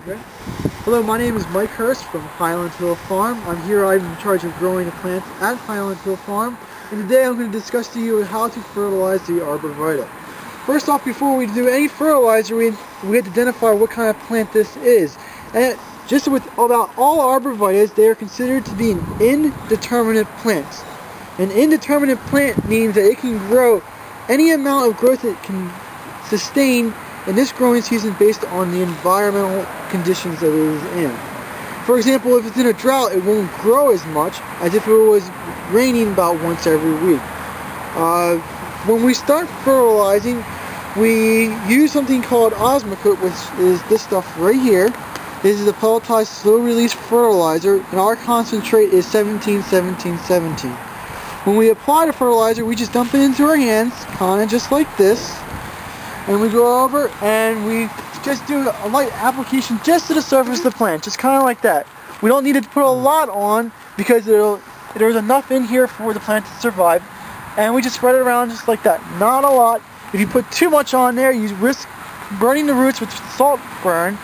Okay. Hello, my name is Mike Hurst from Highland Farm. I'm in charge of growing the plants at Highland Farm, and today I'm going to discuss to you how to fertilize the Arborvitae. First off, before we do any fertilizer, we have to identify what kind of plant this is. And just with about all Arborvitaes, they are considered to be an indeterminate plant. An indeterminate plant means that it can grow any amount of growth it can sustain in this growing season based on the environmental conditions that it is in. For example, if it's in a drought, it won't grow as much as if it was raining about once every week. When we start fertilizing, we use something called Osmocote, which is this stuff right here. This is a pelletized slow-release fertilizer, and our concentrate is 17-17-17. When we apply the fertilizer, we just dump it into our hands, kind of just like this. And we go over and we just do a light application just to the surface of the plant, just kind of like that. We don't need to put a lot on because there's enough in here for the plant to survive. And we just spread it around just like that. Not a lot. If you put too much on there, you risk burning the roots with salt burn,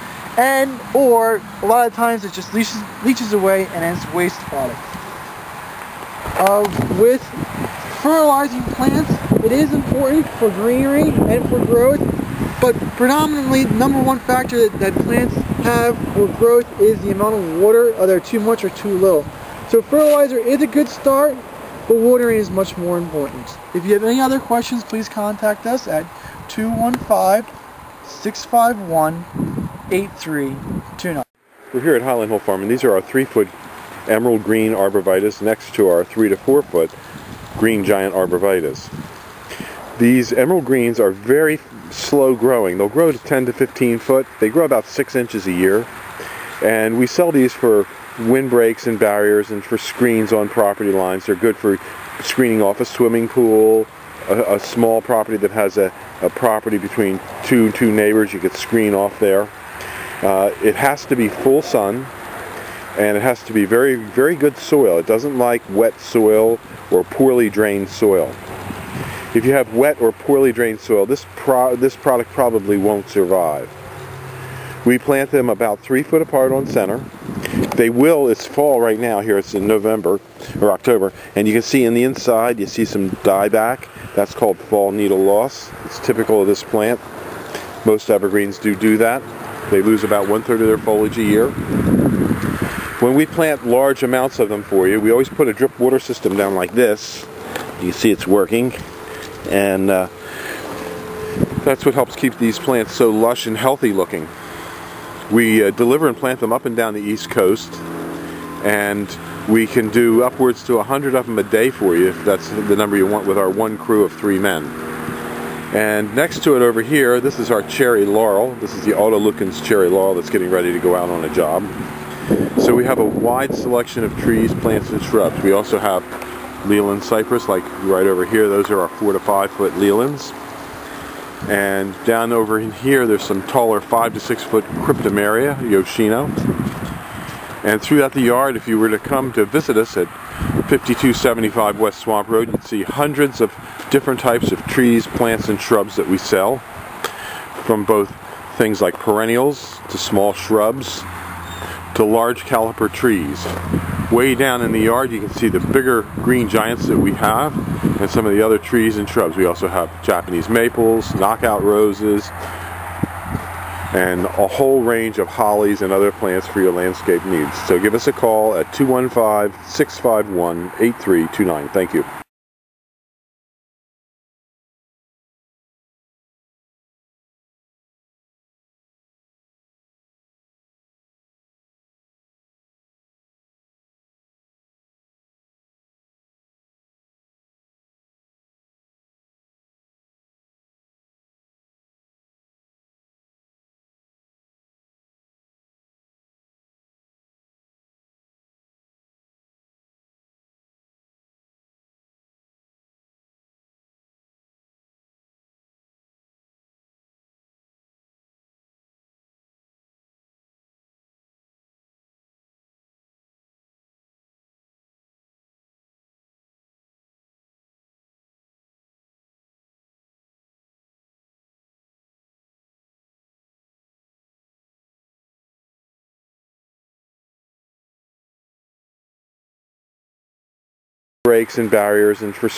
or a lot of times it just leaches away and it's waste product. With fertilizing plants, it is important for greenery and for growth, but predominantly the number one factor that plants have for growth is the amount of water, either too much or too little. So fertilizer is a good start, but watering is much more important. If you have any other questions, please contact us at 215-651-8329. We're here at Highland Farm, and these are our 3-foot emerald green arborvitaes next to our 3 to 4 foot green giant arborvitaes. These emerald greens are very slow growing. They'll grow to 10 to 15 foot. They grow about 6 inches a year. And we sell these for windbreaks and barriers and for screens on property lines. They're good for screening off a swimming pool, a small property that has a property between two neighbors. You could screen off there. It has to be full sun, and it has to be very, very good soil. It doesn't like wet soil or poorly drained soil. If you have wet or poorly drained soil, this product probably won't survive. We plant them about 3 foot apart on center. They will, it's fall right now here, it's in November or October, and you can see in the inside, you see some dieback. That's called fall needle loss. It's typical of this plant. Most evergreens do that. They lose about 1/3 of their foliage a year. When we plant large amounts of them for you, we always put a drip water system down like this. You can see it's working, and that's what helps keep these plants so lush and healthy looking. We deliver and plant them up and down the East Coast, and we can do upwards to 100 of them a day for you if that's the number you want, with our one crew of 3 men. And next to it over here, this is our cherry laurel. This is the Autolukens cherry laurel that's getting ready to go out on a job. So we have a wide selection of trees, plants, and shrubs. We also have Leland cypress, like right over here. Those are our 4 to 5 foot Lelands. And down over in here, there's some taller 5 to 6 foot Cryptomeria, Yoshino. And throughout the yard, if you were to come to visit us at 5275 West Swamp Road, you'd see hundreds of different types of trees, plants, and shrubs that we sell, from both things like perennials to small shrubs to large caliper trees. Way down in the yard, you can see the bigger green giants that we have, and some of the other trees and shrubs. We also have Japanese maples, knockout roses, and a whole range of hollies and other plants for your landscape needs. So give us a call at 215-651-8329. Thank you. breaks and barriers and for